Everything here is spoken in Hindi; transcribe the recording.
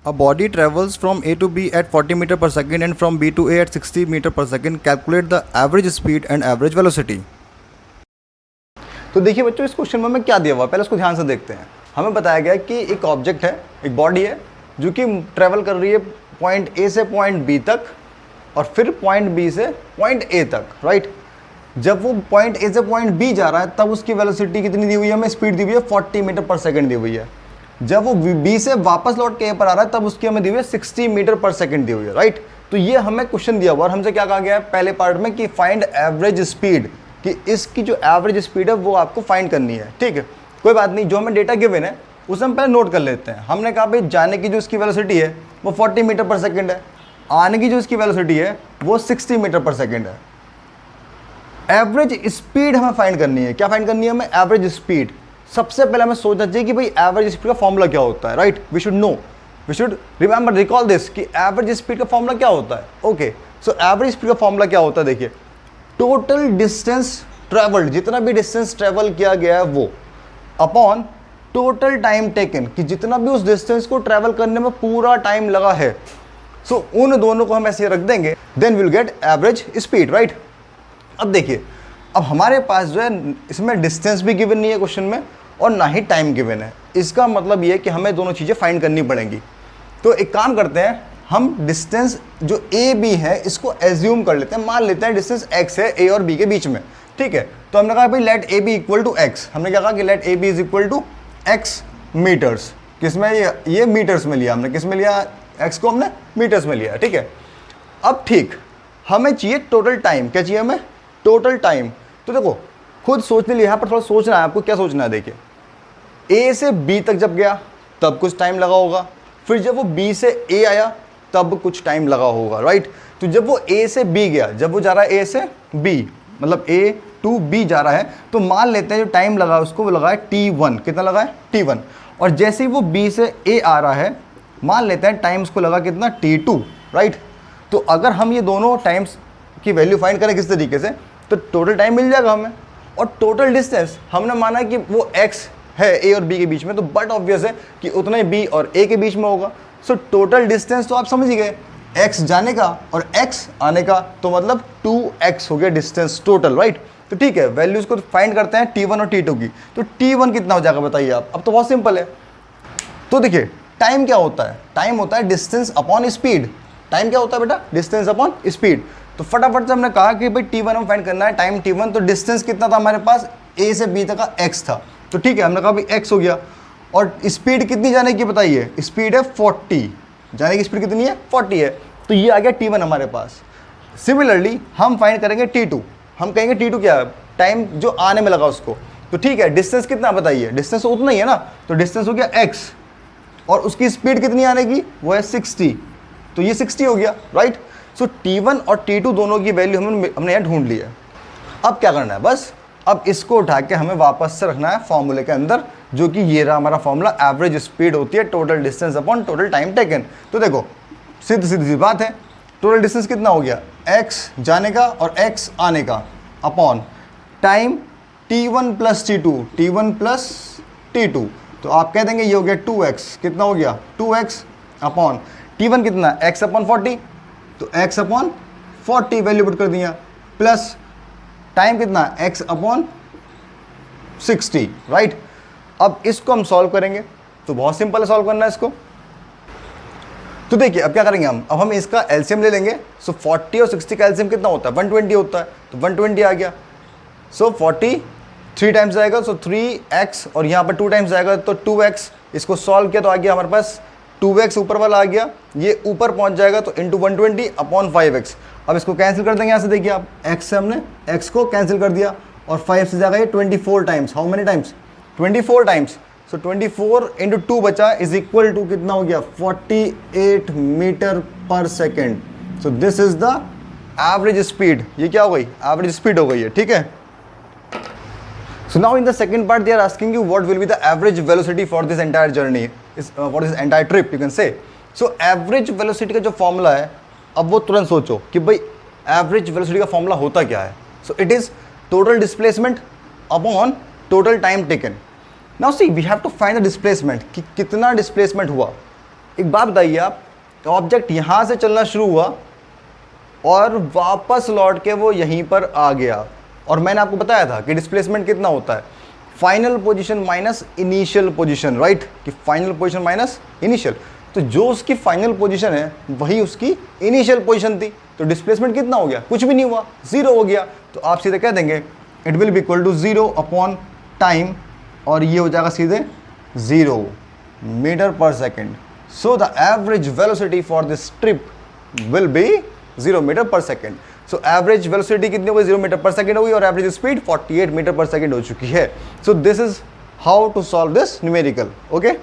A body travels from A to B at 40 meter per second and from B to A at 60 meter per second. Calculate the average speed and average velocity. तो देखिए बच्चों, इस क्वेश्चन में हमें क्या दिया हुआ है, पहले उसको ध्यान से देखते हैं। हमें बताया गया कि एक ऑब्जेक्ट है, एक बॉडी है जो कि ट्रेवल कर रही है पॉइंट ए से पॉइंट बी तक और फिर पॉइंट बी से पॉइंट ए तक, राइट। जब वो पॉइंट ए से पॉइंट बी जा रहा है तब उसकी वेलोसिटी कितनी दी हुई है, हमें स्पीड दी हुई है 40 मीटर पर सेकंड दी हुई है। जब वो बी से वापस लौट के ए पर आ रहा है तब उसकी हमें दी हुई है 60 मीटर पर सेकंड दी हुई है, राइट। तो ये हमें क्वेश्चन दिया हुआ और हमसे क्या कहा गया है पहले पार्ट में कि फाइंड एवरेज स्पीड, कि इसकी जो एवरेज स्पीड है वो आपको फाइंड करनी है, ठीक है। कोई बात नहीं, जो हमें डेटा गिवन है उसे हम पहले नोट कर लेते हैं। हमने कहा भाई जाने की जो इसकी वेलोसिटी है वो 40 मीटर पर सेकंड है, आने की जो इसकी वेलोसिटी है वो 60 मीटर पर सेकंड है। एवरेज स्पीड हमें फाइंड करनी है। क्या फाइंड करनी है हमें? Average speed. सबसे पहले हमें सोचना चाहिए कि भाई एवरेज स्पीड का फॉर्मूला क्या होता है, right. We should know, we should remember, recall this कि एवरेज स्पीड का फॉर्मूला क्या होता है। ओके, सो एवरेज स्पीड का फॉर्मूला क्या होता है, देखिए, टोटल डिस्टेंस ट्रेवल्ड, जितना भी डिस्टेंस ट्रेवल किया गया है वो, अपॉन टोटल टाइम टेकन, कि जितना भी उस डिस्टेंस को ट्रेवल करने में पूरा टाइम लगा है। सो उन दोनों को हम ऐसे रख देंगे, then will get average speed, right. अब देखिए, अब हमारे पास जो है इसमें डिस्टेंस भी गिवन नहीं है क्वेश्चन में और ना ही टाइम गिवन है। इसका मतलब ये है कि हमें दोनों चीज़ें फाइंड करनी पड़ेंगी। तो एक काम करते हैं, हम डिस्टेंस जो ए बी है इसको एज्यूम कर लेते हैं, मान लेते हैं डिस्टेंस एक्स है ए और बी के बीच में, ठीक है। तो हमने कहा भाई let A B equal to X. हमने क्या कहा कि let A B is equal to X meters. किसमें? ये मीटर्स में लिया हमने। किस में लिया? एक्स को हमने मीटर्स में लिया, ठीक है। अब ठीक, हमें चाहिए टोटल टाइम। क्या चाहिए हमें? Total time. तो देखो, खुद सोचने लिए यहाँ पर थोड़ा सोचना है आपको। क्या सोचना है? देखिए, ए से बी तक जब गया तब कुछ टाइम लगा होगा, फिर जब वो बी से ए आया तब कुछ टाइम लगा होगा, राइट। तो जब वो ए से बी गया, जब वो जा रहा है ए से बी, मतलब ए टू बी जा रहा है, तो मान लेते हैं जो टाइम लगा उसको वो लगा है t1। कितना लगा है? t1। और जैसे ही वो बी से ए आ रहा है, मान लेते हैं टाइम उसको लगा कितना? t2, right. तो अगर हम ये दोनों टाइम्स की वैल्यू फाइंड करें किस तरीके से, तो टोटल टाइम मिल जाएगा हमें। और टोटल डिस्टेंस हमने माना कि वो x है ए और बी के बीच में, तो बट ऑब्वियस है कि उतना ही बी और ए के बीच में होगा। सो टोटल डिस्टेंस तो आप समझ ही गए, x जाने का और x आने का, तो मतलब 2x हो गया डिस्टेंस टोटल, राइट। तो ठीक है, वैल्यूज को फाइंड करते हैं t1 और t2 की। तो t1 कितना हो जाएगा बताइए आप? अब तो बहुत सिंपल है। तो देखिए, टाइम क्या होता है? टाइम होता है डिस्टेंस अपॉन स्पीड। टाइम क्या होता है बेटा? Distance upon speed. तो फटाफट से हमने कहा कि भाई t1 हम फाइंड करना है, टाइम t1। तो डिस्टेंस कितना था हमारे पास? a से b तक का x था। तो ठीक है, हमने कहा भाई x हो गया। और स्पीड कितनी जाने की बताइए? स्पीड है 40। जाने की स्पीड कितनी है? 40 है। तो ये आ गया t1 हमारे पास। सिमिलरली हम फाइंड करेंगे t2। हम कहेंगे t2 क्या है? टाइम जो आने में लगा उसको। तो ठीक है, डिस्टेंस कितना बताइए? डिस्टेंस तो उतना ही है ना, तो डिस्टेंस हो गया x और उसकी स्पीड कितनी आने की? वो है 60। तो ये 60 हो गया, राइट। सो t1 और t2 दोनों की वैल्यू हमने यहाँ ढूंढ ली है। अब क्या करना है? बस अब इसको उठा के हमें वापस से रखना है फॉर्मूले के अंदर, जो कि ये रहा हमारा फॉर्मूला। एवरेज स्पीड होती है total distance upon total time taken. तो देखो, सीधी सी बात है, टोटल डिस्टेंस कितना हो गया? x जाने का और x आने का, upon time t1 plus t2, t1 plus t2। तो आप कह देंगे ये हो गया 2x। कितना हो गया? 2x अपॉन t1 कितना? x upon 40। तो x अपॉन 40 वैल्यू पुट कर दिया, प्लस टाइम कितना? x upon 60, right. अब इसको हम सॉल्व करेंगे, तो बहुत सिंपल है सॉल्व करना है इसको। तो देखिए, अब क्या करेंगे हम? अब हम इसका एलसीएम ले लेंगे। सो 40 और 60 का एलसीएम कितना होता है? 120 होता है। तो 120 आ गया। सो 40 3 टाइम्स जाएगा, सो 3x, और यहाँ पर 2 टाइम्स जाएगा तो 2x। इसको सॉल्व किया तो आ गया हमारे पास 2x, ऊपर वाला आ गया, ये ऊपर पहुँच जाएगा तो इंटू 120 अपॉन 5x। अब इसको कैंसिल कर देंगे यहाँ से। देखिए आप, x से हमने x को कैंसिल कर दिया और 5 से जाएगा ये 24 times. How many times? 24 times. So 24 into 2 बचा इज इक्वल टू कितना हो गया? 48 meter per second. So this is the average speed. ये क्या हो गई? एवरेज स्पीड हो गई है, ठीक है। So now in the second part they are asking you what will be the average velocity for this entire journey, what is entire trip you can say. So average velocity का जो फॉर्मूला है, अब वो तुरंत सोचो कि भाई एवरेज वेलोसिटी का फॉर्मूला होता क्या है। So it is total displacement upon total time taken. Now see we have to find the displacement, कि कितना डिस्प्लेसमेंट हुआ। एक बात बताइए आप, ऑब्जेक्ट यहाँ से चलना शुरू हुआ और वापस लौट के वो यहीं पर आ गया, और मैंने आपको बताया था कि डिस्प्लेसमेंट कितना होता है, final position minus initial position, right, कि फाइनल पोजीशन माइनस इनिशियल। तो जो उसकी फाइनल पोजीशन है वही उसकी इनिशियल पोजीशन थी, तो डिस्प्लेसमेंट कितना हो गया, कुछ भी नहीं हुआ, जीरो हो गया। तो आप सीधे कह देंगे it will be equal to zero upon time, और ये हो जाएगा सीधे 0 meter per second. So the average velocity for this trip will be 0 meter per second. So average velocity कितनी हो गई, 0 मीटर पर सेकेंड हो गई, और average speed 48 meter per second हो चुकी है। So this is how to solve this numerical. Okay.